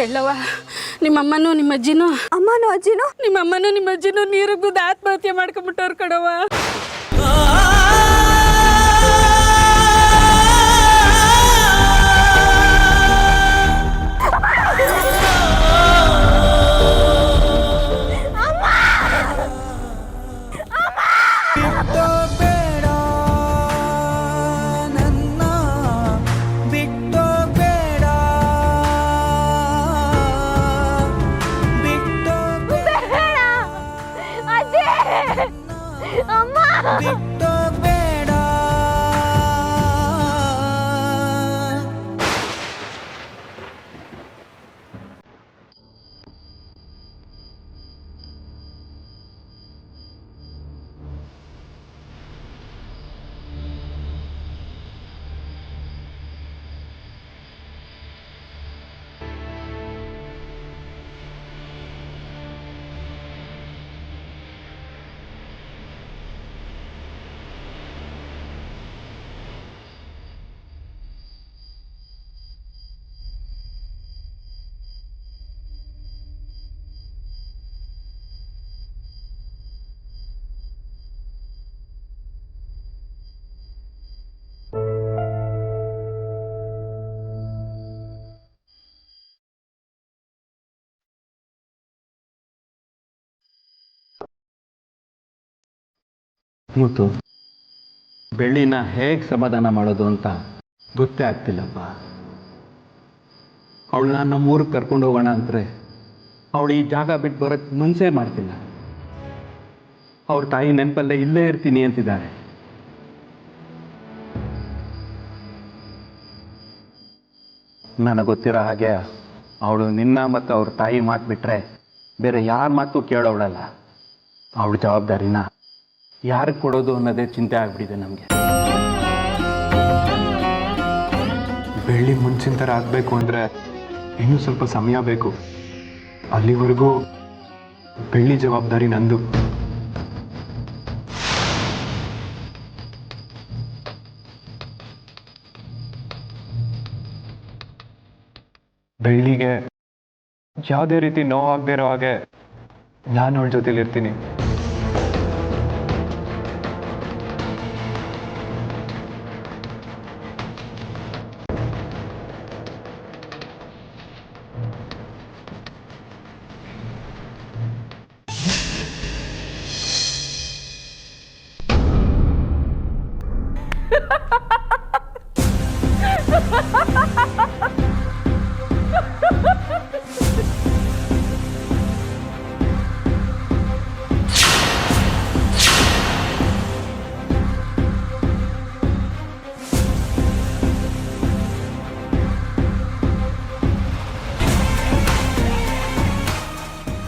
ಹೇಳವ ನಿಮ್ಮಮ್ಮನೂ ನಿಮ್ಮ ಅಜ್ಜಿನೂ ಅಮ್ಮನೂ ಅಜ್ಜಿನೂ ನಿಮ್ಮಮ್ಮನೂ ನಿಮ್ಮ ಅಜ್ಜಿನೂ ನೀರು ಬಿದ್ದು ಆತ್ಮಹತ್ಯೆ ಮಾಡ್ಕೊಂಬಿಟ್ಟವ್ರು ಕಣವ. ಮುತ್ತು, ಬೆಳ್ಳಿನ ಹೇಗೆ ಸಮಾಧಾನ ಮಾಡೋದು ಅಂತ ಗೊತ್ತೇ ಆಗ್ತಿಲ್ಲಪ್ಪ. ಅವಳನ್ನ ನಮ್ಮೂರಿಗೆ ಕರ್ಕೊಂಡು ಹೋಗೋಣ ಅಂದರೆ ಅವಳು ಈ ಜಾಗ ಬಿಟ್ಟು ಬರೋಕ್ಕೆ ಮನಸ್ಸೇ ಮಾಡ್ತಿಲ್ಲ. ಅವ್ರ ತಾಯಿ ನೆನಪಲ್ಲೇ ಇಲ್ಲೇ ಇರ್ತೀನಿ ಅಂತಿದ್ದಾರೆ. ನನಗೆ ಗೊತ್ತಿರೋ ಹಾಗೆ ಅವಳು ನಿನ್ನ ಮತ್ತು ಅವ್ರ ತಾಯಿ ಮಾತು ಬಿಟ್ಟರೆ ಬೇರೆ ಯಾರ ಮಾತು ಕೇಳೋಳಲ್ಲ. ಅವಳ ಜವಾಬ್ದಾರಿನ ಯಾರಿಗೆ ಕೊಡೋದು ಅನ್ನೋದೇ ಚಿಂತೆ ಆಗ್ಬಿಟ್ಟಿದೆ ನಮಗೆ. ಬೆಳ್ಳಿ ಮುಂಚಿನ ಥರ ಆಗಬೇಕು ಅಂದರೆ ಇನ್ನೂ ಸ್ವಲ್ಪ ಸಮಯ ಬೇಕು. ಅಲ್ಲಿವರೆಗೂ ಬೆಳ್ಳಿ ಜವಾಬ್ದಾರಿ ನಂದು. ಬೆಳ್ಳಿಗೆ ಯಾವುದೇ ರೀತಿ ನೋವಾಗದೇ ಇರೋ ಹಾಗೆ ನಾನು ಅವಳ ಜೊತೆಲಿರ್ತೀನಿ.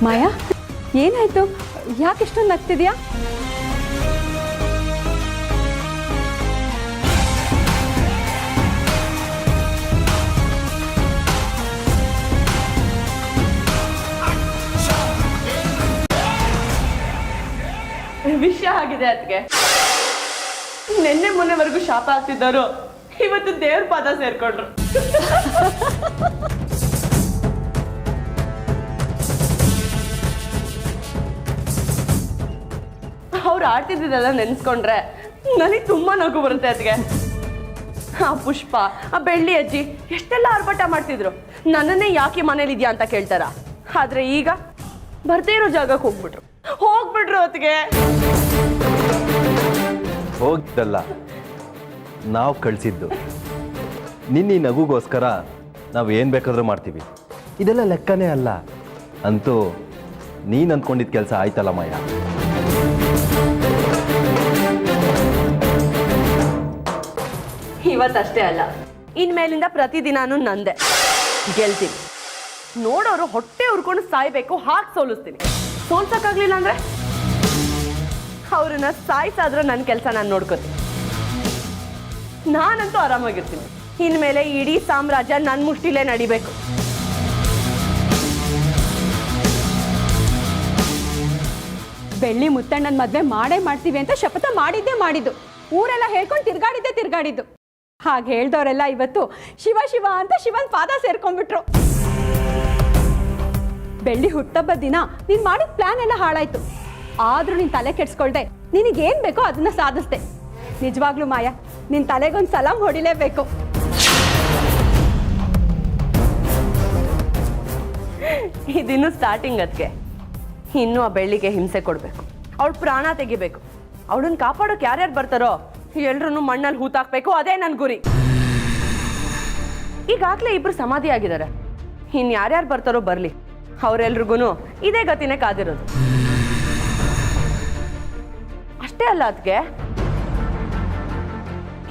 ಮಾಯಾ, ಏನಾಯ್ತು? ಯಾಕೆ ಇಷ್ಟೊಂದು ನಗ್ತಿದ್ಯಾ? ವಿಷಯ ಆಗಿದೆ ಅದಕ್ಕೆ. ನಿನ್ನೆ ಮೊನ್ನೆವರೆಗೂ ಶಾಪ ಆಗ್ತಿದ್ದವರು ಇವತ್ತು ದೇವ್ರ ಪಾದ ಸೇರ್ಕೊಂಡ್ರು. ಅವ್ರು ಆಡ್ತಿದ್ದೆಲ್ಲ ನೆನ್ಸ್ಕೊಂಡ್ರೆ ನನಗೆ ತುಂಬಾ ನಗು ಬರುತ್ತೆ ಅದಕ್ಕೆ. ಆ ಪುಷ್ಪ, ಆ ಬೆಳ್ಳಿ ಅಜ್ಜಿ ಎಷ್ಟೆಲ್ಲ ಆರ್ಭಟ ಮಾಡ್ತಿದ್ರು. ನನ್ನನ್ನೇ ಯಾಕೆ ಮನೇಲಿ ಇದೆಯಾ ಅಂತ ಕೇಳ್ತಾರ. ಆದ್ರೆ ಈಗ ಬರ್ದೇ ಇರೋ ಜಾಗಕ್ಕೆ ಹೋಗ್ಬಿಟ್ರು ಅದಕ್ಕೆ. ಹೋಗಿದ್ದಲ್ಲ, ನಾವು ಕಳಿಸಿದ್ದು. ನಿನ್ನ ನಗುಗೋಸ್ಕರ ನಾವು ಏನು ಬೇಕಾದರೂ ಮಾಡ್ತೀವಿ. ಇದೆಲ್ಲ ಲೆಕ್ಕನೇ ಅಲ್ಲ. ಅಂತೂ ನೀನು ಅಂದ್ಕೊಂಡಿದ್ದ ಕೆಲಸ ಆಯ್ತಲ್ಲ ಮಾಯ. ಇವತ್ತಷ್ಟೇ ಅಲ್ಲ, ಇನ್ಮೇಲಿಂದ ಪ್ರತಿದಿನಾನು ನಂದೆ ಗೆಲ್ತೀನಿ. ನೋಡೋರು ಹೊಟ್ಟೆ ಉರ್ಕೊಂಡು ಸಾಯ್ಬೇಕು, ಹಾಗೆ ಸೋಲಿಸ್ತೀನಿ. ಸೋಲ್ಸಕ್ಕಾಗ್ಲಿಲ್ಲ ಅಂದ್ರೆ ಅವ್ರನ್ನ ಸಾಯಿಸಾದ್ರೂ ನನ್ನ ಕೆಲಸ ನಾನು ನೋಡ್ಕೋತೀನಿ. ನಾನಂತೂ ಆರಾಮಾಗಿರ್ತೀನಿ. ಇನ್ಮೇಲೆ ಇಡೀ ಸಾಮ್ರಾಜ್ಯ ನನ್ನ ಮುಷ್ಟಿಲೇ ನಡಿಬೇಕು. ಬೆಳ್ಳಿ ಮುತ್ತಣ್ಣನ ಮದ್ವೆ ಮಾಡೇ ಮಾಡ್ತೀವಿ ಅಂತ ಶಪಥ ಮಾಡಿದ್ದು. ಊರೆಲ್ಲ ಹೇಳ್ಕೊಂಡು ತಿರ್ಗಾಡಿದ್ದು. ಹಾಗೆ ಹೇಳ್ದವರೆಲ್ಲ ಇವತ್ತು ಶಿವ ಶಿವ ಅಂತ ಶಿವನ್ ಪಾದ ಸೇರ್ಕೊಂಡ್ಬಿಟ್ರು. ಬೆಳ್ಳಿ ಹುಟ್ಟಬ್ಬದ ದಿನ ನೀನು ಮಾಡಿದ ಪ್ಲಾನ್ ಎಲ್ಲ ಹಾಳಾಯ್ತು. ಆದರೂ ನೀನು ತಲೆ ಕೆಡ್ಸ್ಕೊಳ್ದೆ ನಿನಗೇನು ಬೇಕೋ ಅದನ್ನ ಸಾಧಿಸ್ದೆ. ನಿಜವಾಗ್ಲೂ ಮಾಯಾ, ನಿನ್ನ ತಲೆಗೊಂದು ಸಲಾಮ್ ಹೊಡಿಲೇಬೇಕು. ಇದಿನ್ನು ಸ್ಟಾರ್ಟಿಂಗ್ ಅದಕ್ಕೆ. ಇನ್ನೂ ಆ ಬೆಳ್ಳಿಗೆ ಹಿಂಸೆ ಕೊಡಬೇಕು, ಅವಳ ಪ್ರಾಣ ತೆಗಿಬೇಕು. ಅವಳನ್ನ ಕಾಪಾಡೋಕೆ ಯಾರ್ಯಾರು ಬರ್ತಾರೋ ಎಲ್ರೂ ಮಣ್ಣಲ್ಲಿ ಹೂತಾಕ್ಬೇಕು. ಅದೇ ನನ್ನ ಗುರಿ. ಈಗಾಗಲೇ ಇಬ್ರು ಸಮಾಧಿ ಆಗಿದ್ದಾರೆ. ಇನ್ನು ಯಾರ್ಯಾರು ಬರ್ತಾರೋ ಬರಲಿ, ಅವರೆಲ್ರಿಗೂ ಇದೇ ಗತಿನೇ ಕಾದಿರೋದು. ಅಷ್ಟೇ ಅಲ್ಲ, ಅದಕ್ಕೆ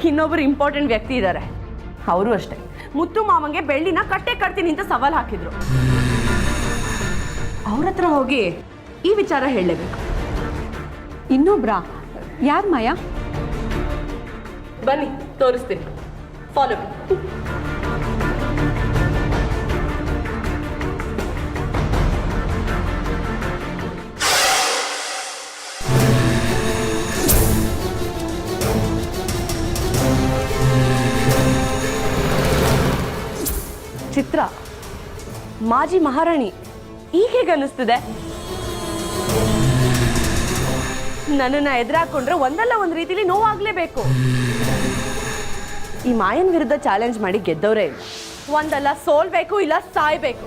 ಇನ್ನೊಬ್ರು ಇಂಪಾರ್ಟೆಂಟ್ ವ್ಯಕ್ತಿ ಇದ್ದಾರೆ. ಅವರು ಅಷ್ಟೇ ಮುತ್ತು ಮಾವಂಗೆ ಬೆಳ್ಳಿನ ಕಟ್ಟೆ ಕಟ್ತೀನಿ ಅಂತ ಸವಾಲ್ ಹಾಕಿದ್ರು. ಅವ್ರ ಹತ್ರ ಹೋಗಿ ಈ ವಿಚಾರ ಹೇಳಲೇಬೇಕು. ಇನ್ನೊಬ್ರಾ? ಯಾರು ಮಾಯಾ? ಬನ್ನಿ ತೋರಿಸ್ತೀನಿ, ಫಾಲೋ ಮೀ. ಚಿತ್ರ, ಮಾಜಿ ಮಹಾರಾಣಿ, ಈಗ ಹೇಗೆ ಅನ್ನಿಸ್ತಿದೆ? ನನ್ನನ್ನ ಎದುರಾಕೊಂಡ್ರೆ ಒಂದಲ್ಲ ಒಂದು ರೀತಿಲಿ ನೋವಾಗ್ಲೇಬೇಕು. ಈ ಮಾಯನ್ ವಿರುದ್ಧ ಚಾಲೆಂಜ್ ಮಾಡಿ ಗೆದ್ದವರೇ ಇಲ್ಲ. ಒಂದಲ್ಲ ಸೋಲ್ಬೇಕು, ಇಲ್ಲ ಸಾಯ್ಬೇಕು.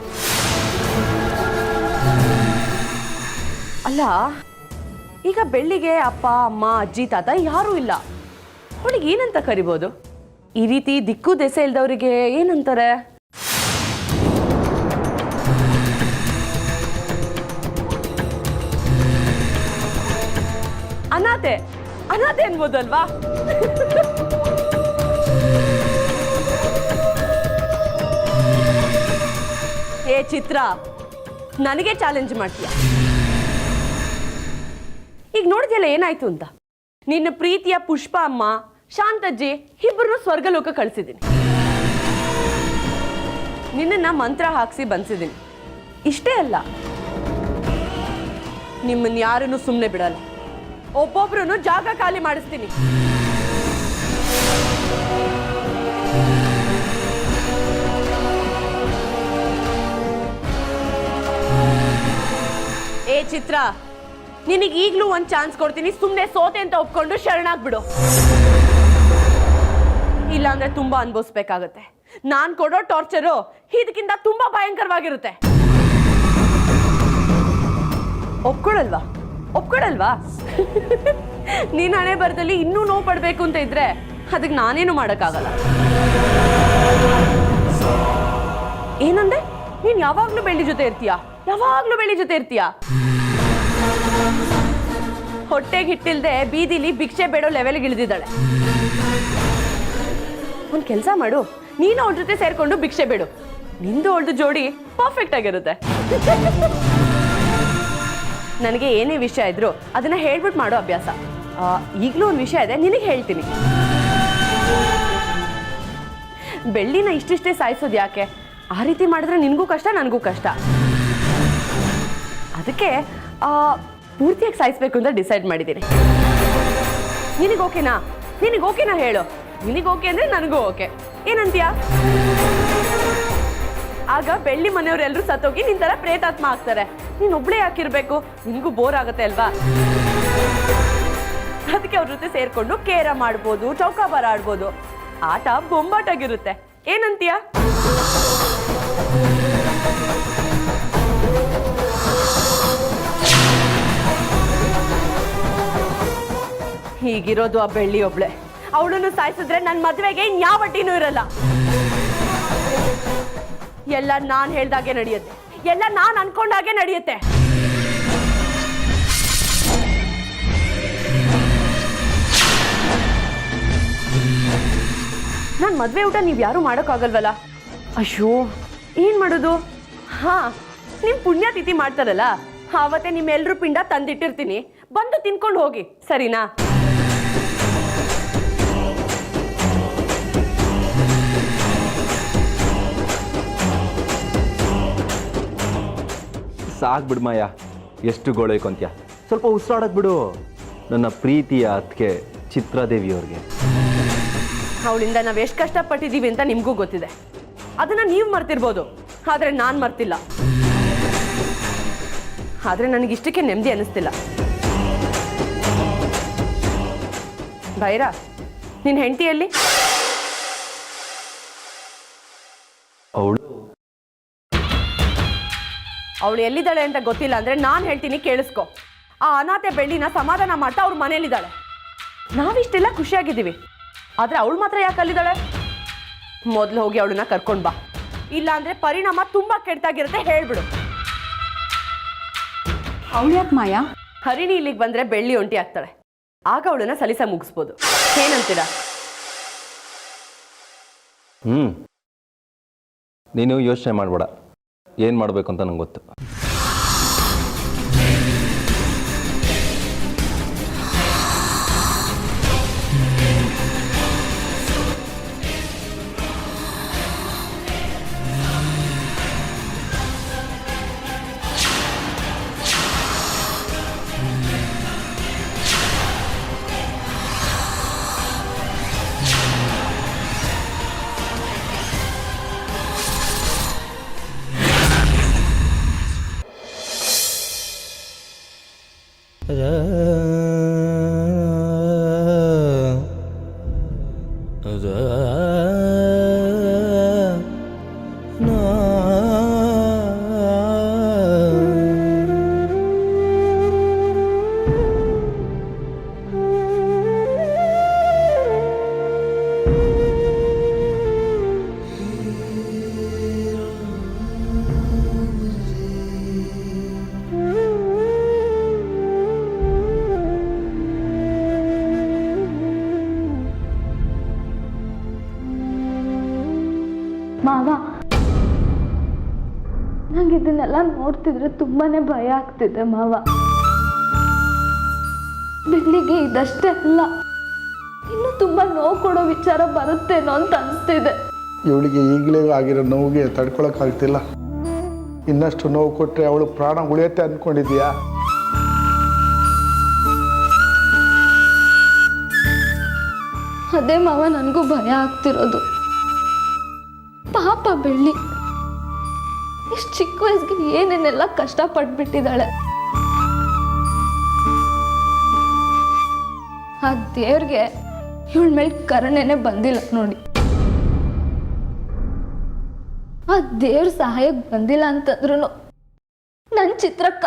ಅಲ್ಲ, ಈಗ ಬೆಳ್ಳಿಗೆ ಅಪ್ಪ ಅಮ್ಮ ಅಜ್ಜಿ ತಾತ ಯಾರೂ ಇಲ್ಲ. ಅವಳಿಗೆ ಏನಂತ ಕರಿಬೋದು? ಈ ರೀತಿ ದಿಕ್ಕು ದೆಸೆ ಇಲ್ದವರಿಗೆ ಏನಂತಾರೆ? ಅನಾಥೆ. ಅನಾಥೆ ಅನ್ಬೋದಲ್ವಾ? ಏ ಚಿತ್ರ, ನನಗೆ ಚಾಲೆಂಜ್ ಮಾಡ್ತೀಯ? ಈಗ ನೋಡಿದ್ಯಲ್ಲ ಏನಾಯ್ತು ಅಂತ. ನಿನ್ನ ಪ್ರೀತಿಯ ಪುಷ್ಪ ಅಮ್ಮ, ಶಾಂತಜ್ಜಿ ಇಬ್ಬರನ್ನು ಸ್ವರ್ಗಲೋಕ ಕಳಿಸಿದ್ದೀನಿ. ನಿನ್ನನ್ನ ಮಂತ್ರ ಹಾಕ್ಸಿ ಬಂದಿದ್ದೀನಿ. ಇಷ್ಟೇ ಅಲ್ಲ, ನಿಮ್ಮನ್ನ ಯಾರನ್ನು ಸುಮ್ಮನೆ ಬಿಡಲ್ಲ. ಒಬ್ಬೊಬ್ರು ಜಾಗ ಖಾಲಿ ಮಾಡಿಸ್ತೀನಿ. ಏ ಚಿತ್ರ, ನಿನಗೆ ಈಗಲೂ ಒಂದು ಚಾನ್ಸ್ ಕೊಡ್ತೀನಿ. ಸುಮ್ಮನೆ ಸೋತೆ ಅಂತ ಒಪ್ಕೊಂಡು ಶರಣಾಗ್ಬಿಡು. ಇಲ್ಲಾಂದ್ರೆ ತುಂಬಾ ಅನುಭವಿಸ್ಬೇಕಾಗತ್ತೆ. ನಾನು ಕೊಡೋ ಟಾರ್ಚರು ಇದಕ್ಕಿಂತ ತುಂಬಾ ಭಯಂಕರವಾಗಿರುತ್ತೆ. ಒಪ್ಕೊಳಲ್ವಾ? ಒಪ್ಕೊಳಲ್ವಾ? ನೀನ್ ಹಣೆ ಬರದಲ್ಲಿ ಇನ್ನೂ ನೋವು ಪಡ್ಬೇಕು ಅಂತ ಇದ್ರೆ ಅದಕ್ಕೆ ನಾನೇನು ಮಾಡೋಕ್ಕಾಗಲ್ಲ. ಏನಂದೆ? ನೀನ್ ಯಾವಾಗ್ಲೂ ಬೆಳ್ಳಿ ಜೊತೆ ಇರ್ತೀಯಾ? ಯಾವಾಗ್ಲೂ ಬೆಳ್ಳಿ ಜೊತೆ ಇರ್ತೀಯಾ? ಹೊಟ್ಟೆಗೆ ಹಿಟ್ಟಿಲ್ದೆ ಬೀದಿಲಿ ಭಿಕ್ಷೆ ಬೇಡೋ ಲೆವೆಲ್ಗೆ ಇಳಿದಿದ್ದಾಳೆ. ಒಂದ್ ಕೆಲಸ ಮಾಡು, ನೀನು ಅವಳ ಜೊತೆ ಸೇರ್ಕೊಂಡು ಭಿಕ್ಷೆ ಬೇಡು. ನಿಂದು ಅವಳದು ಜೋಡಿ ಪರ್ಫೆಕ್ಟ್ ಆಗಿರುತ್ತೆ. ನನಗೆ ಏನೇ ವಿಷಯ ಇದ್ರು ಅದನ್ನ ಹೇಳ್ಬಿಟ್ಟು ಮಾಡೋ ಅಭ್ಯಾಸ. ಈಗಲೂ ಒಂದು ವಿಷಯ ಇದೆ, ನಿನಗೆ ಹೇಳ್ತೀನಿ. ಬೆಳ್ಳಿನ ಇಷ್ಟಿಷ್ಟೇ ಸಾಯಿಸೋದು ಯಾಕೆ? ಆ ರೀತಿ ಮಾಡಿದ್ರೆ ನಿನಗೂ ಕಷ್ಟ, ನನಗೂ ಕಷ್ಟ. ಅದಕ್ಕೆ ಪೂರ್ತಿಯಾಗಿ ಸಾಯಿಸ್ಬೇಕು ಅಂತ ಡಿಸೈಡ್ ಮಾಡಿದ್ದೀನಿ. ನಿನಗೆ ಓಕೆನಾ? ನಿನಗೆ ಓಕೆನಾ ಹೇಳು. ನಿನಗೆ ಓಕೆ ಅಂದ್ರೆ ನನಗೂ ಓಕೆ. ಏನಂತೀಯ? ಆಗ ಬೆಳ್ಳಿ ಮನೆಯವರೆಲ್ಲರೂ ಸತ್ತೋಗಿ ನಿನ್ ತರ ಪ್ರೇತಾತ್ಮ ಆಗ್ತಾರೆ. ನೀನ್ ಒಬ್ಳೇ ಯಾಕಿರ್ಬೇಕು? ನಿನ್ಗೂ ಬೋರ್ ಆಗತ್ತೆ ಅಲ್ವಾ? ಅದಕ್ಕೆ ಅವ್ರ ಜೊತೆ ಸೇರ್ಕೊಂಡು ಕೇರ ಮಾಡ್ಬೋದು, ಚೌಕಾಬಾರ ಆಡ್ಬೋದು. ಆಟ ಬೊಂಬಾಟಾಗಿರುತ್ತೆ. ಏನಂತೀಯ? ಹೀಗಿರೋದು ಆ ಬೆಳ್ಳಿ ಒಬ್ಳೆ. ಅವಳನ್ನು ಸಾಯಿಸಿದ್ರೆ ನನ್ನ ಮದುವೆಗೆ ಇನ್ಯಾವ ಅಡ್ಡಿನೂ ಇರಲ್ಲ. ಎಲ್ಲ ನಾನು ಹೇಳ್ದಾಗೆ ನಡೆಯುತ್ತೆ, ಎಲ್ಲ ನಾನು ಅನ್ಕೊಂಡಾಗೆ ನಡೆಯುತ್ತೆ. ನನ್ನ ಮದುವೆ ಊಟ ನೀವು ಯಾರು ಮಾಡೋಕ್ಕಾಗಲ್ವಲ್ಲ? ಅಯ್ಯೋ, ಏನ್ ಮಾಡೋದು? ಹಾ, ನಿಮ್ ಪುಣ್ಯತಿಥಿ ಮಾಡ್ತಾರಲ್ಲ, ಆವತ್ತೇ ನಿಮ್ಮೆಲ್ಲರೂ ಪಿಂಡ ತಂದಿಟ್ಟಿರ್ತೀನಿ, ಬಂದು ತಿನ್ಕೊಂಡು ಹೋಗಿ, ಸರಿನಾ? ಸಾಕ್ಬಿಡು ಮಾಯ, ಎಷ್ಟು ಗೋಳೈಕೊಂತ್ಯ. ಸ್ವಲ್ಪ ಉಸಿರಾಡಕ್ ಬಿಡು. ನನ್ನ ಪ್ರೀತಿಯ ಅತ್ತಿಗೆ ಚಿತ್ರಾದೇವಿಯವ್ರಿಗೆ. ಅವಳಿಂದ ನಾವು ಎಷ್ಟು ಕಷ್ಟಪಟ್ಟಿದ್ದೀವಿ ಅಂತ ನಿಮಗೂ ಗೊತ್ತಿದೆ. ಅದನ್ನ ನೀವು ಮರ್ತಿರ್ಬೋದು, ಆದ್ರೆ ನಾನು ಮರ್ತಿಲ್ಲ. ಆದರೆ ನನಗಿಷ್ಟಕ್ಕೆ ನೆಮ್ಮದಿ ಅನ್ನಿಸ್ತಿಲ್ಲ. ಭೈರ, ನಿನ್ನ ಹೆಂಡತಿಯಲ್ಲಿ ಅವಳು ಎಲ್ಲಿದ್ದಾಳೆ ಅಂತ ಗೊತ್ತಿಲ್ಲ ಅಂದರೆ ನಾನು ಹೇಳ್ತೀನಿ, ಕೇಳಿಸ್ಕೊ. ಆ ಅನಾಥೆ ಬೆಳ್ಳಿನ ಸಮಾಧಾನ ಮಾಡ್ತಾ ಅವ್ರ ಮನೇಲಿದ್ದಾಳೆ. ನಾವಿಷ್ಟೆಲ್ಲ ಖುಷಿಯಾಗಿದ್ದೀವಿ, ಆದರೆ ಅವಳು ಮಾತ್ರ ಯಾಕೆ ಅಲ್ಲಿದ್ದಾಳೆ? ಮೊದಲು ಹೋಗಿ ಅವಳನ್ನ ಕರ್ಕೊಂಡು ಬಾ, ಇಲ್ಲಾಂದ್ರೆ ಪರಿಣಾಮ ತುಂಬಾ ಕೆಟ್ಟಾಗಿರುತ್ತೆ, ಹೇಳ್ಬಿಡು. ಅವಳು ಯಾಕೆ ಮಾಯಾ? ಹರಿಣಿ ಇಲ್ಲಿಗೆ ಬಂದ್ರೆ ಬೆಳ್ಳಿ ಒಂಟಿ ಆಗ್ತಾಳೆ, ಆಗ ಅವಳನ್ನ ಸಲಿಸ ಮುಗಿಸ್ಬೋದು. ಏನಂತೀರಾ? ನೀನು ಯೋಚನೆ ಮಾಡಬೇಡ, ಏನು ಮಾಡಬೇಕು ಅಂತ ನಂಗೆ ಗೊತ್ತು. ಮಾವ, ನಂಗೆ ಇದನ್ನೆಲ್ಲ ನೋಡ್ತಿದ್ರೆ ತುಂಬಾನೇ ಭಯ ಆಗ್ತಿದೆ ಮಾವ. ಬೆಳ್ಳಿಗೆ ಇದಷ್ಟೇ ಅಲ್ಲ, ಇನ್ನು ತುಂಬಾ ನೋವು ಕೊಡೋ ವಿಚಾರ ಬರುತ್ತೇನೋ ಅಂತ ಅನಿಸ್ತಿದೆ. ಇವಳಿಗೆ ಈಗಲೇ ಆಗಿರೋ ನೋವಿಗೆ ತಡ್ಕೊಳಕ್ಕಾಗ್ತಿಲ್ಲ. ಇನ್ನಷ್ಟು ನೋವು ಕೊಟ್ಟರೆ ಅವಳು ಪ್ರಾಣ ಉಳಿಯುತ್ತೆ ಅಂದ್ಕೊಂಡಿದ್ಯಾ? ಅದೇ ಮಾವ, ನನಗೂ ಭಯ ಆಗ್ತಿರೋದು. ಪಾಪ ಬೆಳ್ಳಿ ಇಷ್ಟು ಚಿಕ್ಕ ವಯಸ್ಸಿಗೆ ಏನೇನೆಲ್ಲ ಕಷ್ಟಪಟ್ಬಿಟ್ಟಿದ್ದಾಳೆ. ಆ ದೇವ್ರಿಗೆ ಇವಳ ಮೇಲೆ ಕರುಣೆನೇ ಬಂದಿಲ್ಲ ನೋಡಿ. ಆ ದೇವ್ರ ಸಹಾಯಕ್ಕೆ ಬಂದಿಲ್ಲ ಅಂತಂದ್ರೂ ನನ್ನ ಚಿತ್ರಕ್ಕ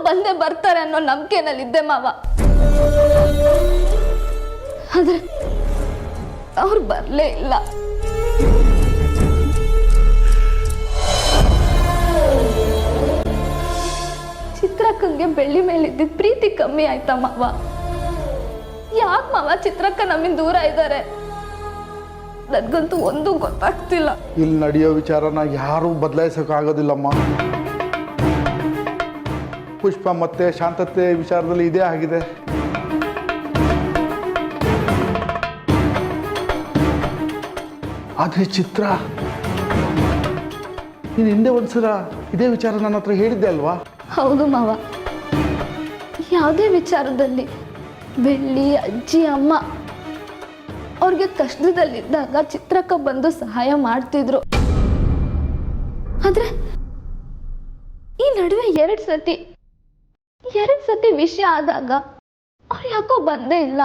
ಬಂದೇ ಬರ್ತಾರೆ ಅನ್ನೋ ನಂಬಿಕೆನಲ್ಲಿದ್ದೆ ಮಾವ. ಆದ್ರೆ ಅವ್ರು ಬರಲೇ ಇಲ್ಲ. ಚಿತ್ರಕ್ಕಂಗೆ ಬೆಳ್ಳಿ ಮೇಲಿದ್ದಿದ್ದ ಪ್ರೀತಿ ಕಮ್ಮಿ ಆಯ್ತಾ ಮಾವ? ಯಾಕೆ ಮಾವ ಚಿತ್ರಕ್ಕ ನಮ್ಮಿಂದ ದೂರ ಇದ್ದಾರೆ? ನನಗಂತೂ ಒಂದು ಗೊತ್ತಾಗ್ತಿಲ್ಲ. ಇಲ್ಲಿ ನಡೆಯೋ ವಿಚಾರನ ಯಾರೂ ಬದಲಾಯಿಸೋಕ್ಕಾಗೋದಿಲ್ಲಮ್ಮ. ಪುಷ್ಪ ಮತ್ತೆ ಶಾಂತತೆ ವಿಚಾರದಲ್ಲಿ ಇದೇ ಆಗಿದೆ. ಆದರೆ ಚಿತ್ರ, ನೀನು ಹಿಂದೆ ಒಂದ್ಸಲ ಇದೇ ವಿಚಾರ ನನ್ನ ಹತ್ರ ಹೇಳಿದ್ದೆ ಅಲ್ವಾ? ಹೌದು ಮಾವ, ಯಾವುದೇ ವಿಚಾರದಲ್ಲಿ ಬೆಳ್ಳಿ, ಅಜ್ಜಿ, ಅಮ್ಮ ಅವ್ರಿಗೆ ಕಷ್ಟದಲ್ಲಿದ್ದಾಗ ಚಿತ್ರಕ್ಕ ಬಂದು ಸಹಾಯ ಮಾಡ್ತಿದ್ರು. ಆದ್ರೆ ಈ ನಡುವೆ ಎರಡು ಸತಿ ವಿಷಯ ಆದಾಗ ಅವ್ರು ಯಾಕೋ ಬಂದೇ ಇಲ್ಲ.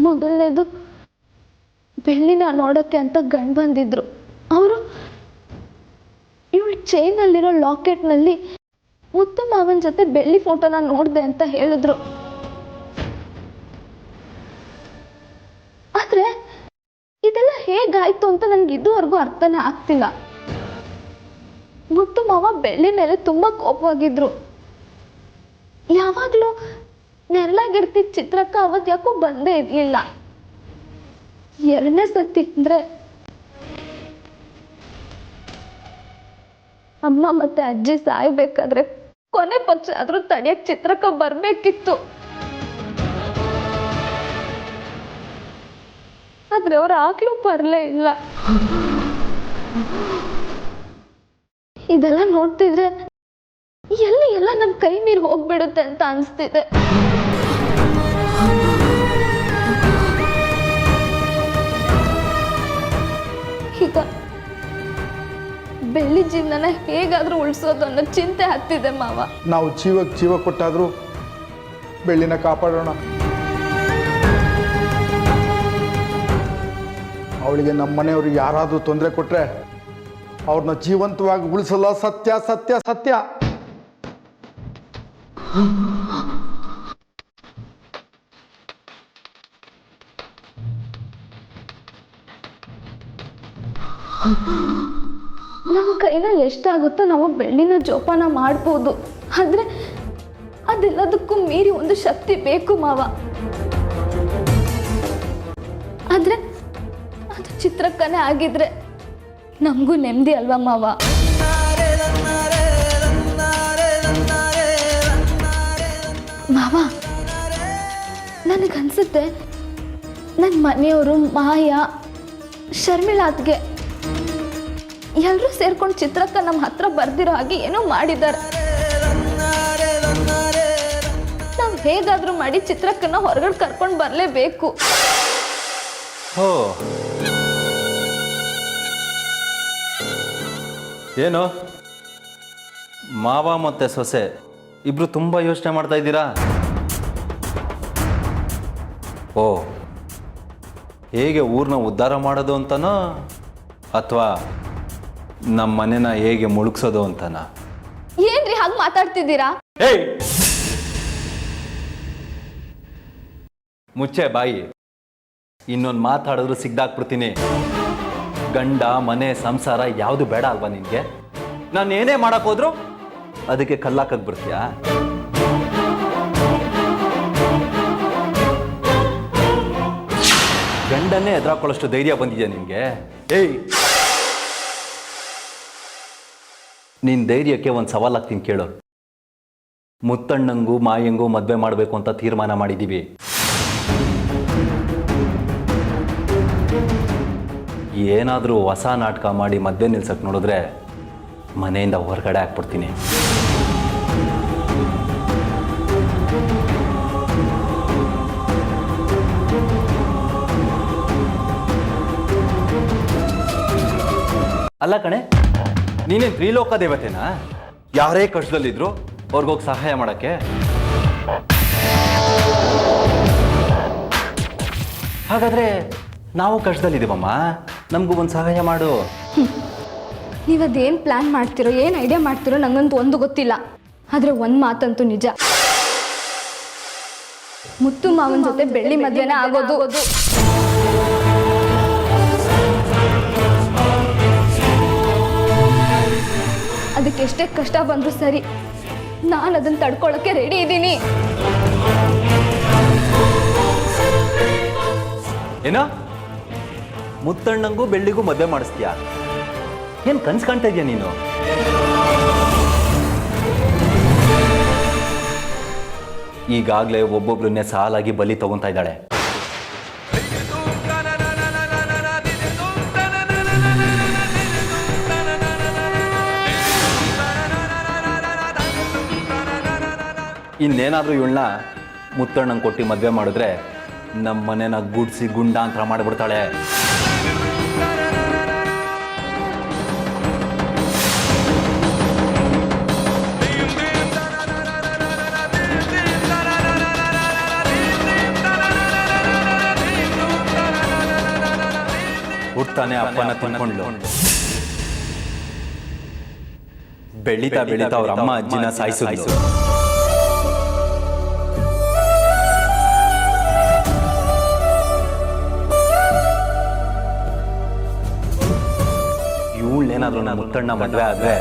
ಮೊದಲನೇದು ಬೆಳ್ಳಿನ ನೋಡೋಕ್ಕೆ ಅಂತ ಗಂಡು ಬಂದಿದ್ರು. ಅವರು ಇವಳು ಚೈನಲ್ಲಿರೋ ಲಾಕೆಟ್ನಲ್ಲಿ ಮುತ್ತು ಮಾವನ ಜೊತೆ ಬೆಳ್ಳಿ ಫೋಟೋನ ನೋಡಿದೆ ಅಂತ ಹೇಳಿದ್ರು. ಆದ್ರೆ ಇದೆಲ್ಲ ಹೇಗಾಯ್ತು ಅಂತ ನನಗೆ ಇದುವರೆಗೂ ಅರ್ಥನೇ ಆಗ್ತಿಲ್ಲ. ಮುತ್ತು ಮಾವ ಬೆಳ್ಳಿ ಮೇಲೆ ತುಂಬಾ ಕೋಪವಾಗಿದ್ರು. ಯಾವಾಗ್ಲೂ ನೆರಳಾಗಿರ್ತಿದ್ದ ಚಿತ್ರಕ್ಕ ಅವತ್ತು ಯಾಕೋ ಬಂದೇ ಇರ್ಲಿಲ್ಲ. ಎರಡನೇ ಸತಿ ಅಂದ್ರೆ ಅಮ್ಮ ಮತ್ತೆ ಅಜ್ಜಿ ಸಾಯ್ಬೇಕಾದ್ರೆ ಕೊನೆ ಪಕ್ಷ ಆದ್ರೂ ತಡಿಯಕ್ ಚಿತ್ರಕ್ಕ ಬರ್ಬೇಕಿತ್ತು. ಆದ್ರೆ ಅವ್ರು ಆಗ್ಲೂ ಬರ್ಲೇ ಇಲ್ಲ. ಇದೆಲ್ಲ ನೋಡ್ತಿದ್ರೆ ಎಲ್ಲ ನಮ್ ಕೈ ಮೀರಿ ಹೋಗ್ಬಿಡುತ್ತೆ ಅಂತ ಅನ್ಸ್ತಿದೆ. ಈಗ ಬೆಳ್ಳಿ ಜೀವನನ ಹೇಗಾದರೂ ಉಳಿಸೋದು ಅನ್ನೋ ಚಿಂತೆ ಹತ್ತಿದೆ ಮಾವ. ನಾವು ಜೀವಕ್ಕೆ ಜೀವ ಕೊಟ್ಟಾದರೂ ಬೆಳ್ಳಿನ ಕಾಪಾಡೋಣ. ಅವಳಿಗೆ ನಮ್ಮ ಮನೆಯವರು ಯಾರಾದರೂ ತೊಂದರೆ ಕೊಟ್ಟರೆ ಅವ್ರನ್ನ ಜೀವಂತವಾಗಿ ಉಳಿಸಲ್ಲ. ಸತ್ಯ ಸತ್ಯ ಸತ್ಯ. ನಮ್ಮ ಕೈನ ಎಷ್ಟಾಗುತ್ತೋ ನಾವು ಬೆಳ್ಳಿನ ಜೋಪಾನ ಮಾಡ್ಬೋದು. ಆದರೆ ಅದೆಲ್ಲದಕ್ಕೂ ಮೀರಿ ಒಂದು ಶಕ್ತಿ ಬೇಕು ಮಾವ. ಆದರೆ ಅದು ಚಿತ್ರಕ್ಕನೇ ಆಗಿದ್ರೆ ನಮಗೂ ನೆಮ್ಮದಿ ಅಲ್ವಾ ಮಾವ? ಮಾವ, ನನಗನ್ಸುತ್ತೆ ನನ್ನ ಮನೆಯವರು ಮಾಯಾ, ಶರ್ಮಿಳಾತ್ಗೆ ಎಲ್ಲರೂ ಸೇರ್ಕೊಂಡು ಚಿತ್ರಕ್ಕ ನಮ್ಮ ಹತ್ರ ಬರ್ದಿರೋ ಹಾಗೆ ಏನೋ ಮಾಡಿದ್ದಾರೆ. ನಾವು ಹೇಗಾದ್ರೂ ಮಾಡಿ ಚಿತ್ರಕ್ಕನ್ನ ಹೊರಗಡೆ ಕರ್ಕೊಂಡು ಬರಲೇಬೇಕು. ಹೋ, ಏನು ಮಾವ ಮತ್ತೆ ಸೊಸೆ ಇಬ್ರು ತುಂಬ ಯೋಚನೆ ಮಾಡ್ತಾ ಇದ್ದೀರಾ? ಓ, ಹೇಗೆ ಊರನ್ನ ಉದ್ಧಾರ ಮಾಡೋದು ಅಂತನೋ ಅಥವಾ ನಮ್ಮ ಮನೆನ ಹೇಗೆ ಮುಳುಗ್ಸೋದು ಅಂತನಾ? ಏನ್ರಿ ಹಾಗೆ ಮಾತಾಡ್ತಿದ್ದೀರಾ? ಏಯ್, ಮುಚ್ಚೆ ಬಾಯಿ. ಇನ್ನೊಂದು ಮಾತಾಡಿದ್ರು ಸಿಗ್ದಾಕ್ಬಿಡ್ತೀನಿ. ಗಂಡ ಮನೆ ಸಂಸಾರ ಯಾವುದು ಬೇಡ ಅಲ್ವಾ ನಿನಗೆ? ನಾನು ಏನೇ ಮಾಡಕ್ ಹೋದ್ರು ಅದಕ್ಕೆ ಕಲ್ಲಾಕಕ್ ಬರ್ತೀಯಾ? ಗಂಡನ್ನೇ ಎದುರಾಕೊಳ್ಳೋಷ್ಟು ಧೈರ್ಯ ಬಂದಿದ್ಯಾ ನಿನಗೆ? ಏಯ್, ನಿನ್ನ ಧೈರ್ಯಕ್ಕೆ ಒಂದು ಸವಾಲು ಹಾಕ್ತೀನಿ ಕೇಳು. ಮುತ್ತಣ್ಣಂಗೂ ಮಾಯಂಗೂ ಮದುವೆ ಮಾಡಬೇಕು ಅಂತ ತೀರ್ಮಾನ ಮಾಡಿದ್ದೀವಿ. ಏನಾದರೂ ಹೊಸ ನಾಟಕ ಮಾಡಿ ಮದುವೆ ನಿಲ್ಸಕ್ಕೆ ನೋಡಿದ್ರೆ ಮನೆಯಿಂದ ಹೊರಗಡೆ ಹಾಕ್ಬಿಡ್ತೀನಿ. ಅಲ್ಲ ಕಣೆ, ನೀನೇನು ತ್ರಿಲೋಕ ದೇವತೆನಾ? ಯಾರೇ ಕಷ್ಟದಲ್ಲಿದ್ರು ಅವ್ರಿಗೋಗಿ ಸಹಾಯ ಮಾಡಕ್ಕೆ? ಹಾಗಾದ್ರೆ ನಾವು ಕಷ್ಟದಲ್ಲಿದ್ದೀವಮ್ಮ, ನಮಗೂ ಒಂದು ಸಹಾಯ ಮಾಡು. ನೀವು ಅದೇನು ಪ್ಲ್ಯಾನ್ ಮಾಡ್ತಿರೋ, ಏನು ಐಡಿಯಾ ಮಾಡ್ತಿರೋ ನಂಗಂತೂ ಒಂದು ಗೊತ್ತಿಲ್ಲ. ಆದರೆ ಒಂದು ಮಾತಂತೂ ನಿಜ, ಮುತ್ತು ಮಾವನ ಜೊತೆ ಬೆಳ್ಳಿ ಮದುವೆನೇ ಆಗೋದು. ಅದಕ್ಕೆ ಎಷ್ಟೇ ಕಷ್ಟ ಬಂದರೂ ಸರಿ, ನಾನು ಅದನ್ನು ತಡ್ಕೊಳ್ಳೋಕ್ಕೆ ರೆಡಿ ಇದ್ದೀನಿ. ಏನೋ ಮುತ್ತಣ್ಣಂಗೂ ಬೆಳ್ಳಿಗೂ ಮದುವೆ ಮಾಡಿಸ್ತೀಯಾ? ಏನು ಕನ್ಸು ಕಾಣ್ತಾ ಇದೆಯಾ ನೀನು? ಈಗಾಗಲೇ ಒಬ್ಬೊಬ್ರನ್ನೇ ಸಾಲಾಗಿ ಬಲಿ ತಗೊಂತಾ ಇದ್ದಾಳೆ. ಇನ್ನೇನಾದರೂ ಇವಳನ್ನ ಮುತ್ತಣ್ಣಂಗೆ ಕೊಟ್ಟು ಮದುವೆ ಮಾಡಿದ್ರೆ ನಮ್ಮ ಮನೆನ ಗುಡ್ಸಿ ಗುಂಡಾಂತರ ಮಾಡಿಬಿಡ್ತಾಳೆ. ಹುಡ್ತಾನೆ ಅಪ್ಪನ ತಿನ್ಕೊಂಡು ಬೆಳೀತಾ ಬೆಳೀತಾ ಅವ್ರ ಅಮ್ಮ ಅಜ್ಜಿನ ಸಾಯಿಸೋದು. ಇವಳೇನಾದ್ರೂ ನನ್ನ ಮುತ್ತಣ್ಣ ಮದುವೆ ಆದ್ರೆ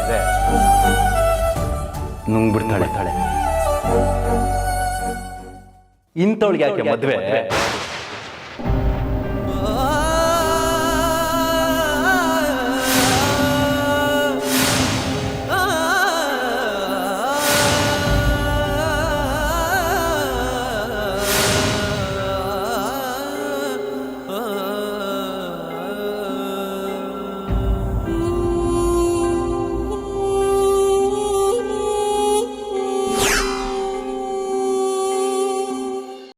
ನುಂಗ್ಬಿಡ್ತಾಳೆ. ಇಂಥವಳಿಗೆ ಯಾಕೆ ಮದುವೆ?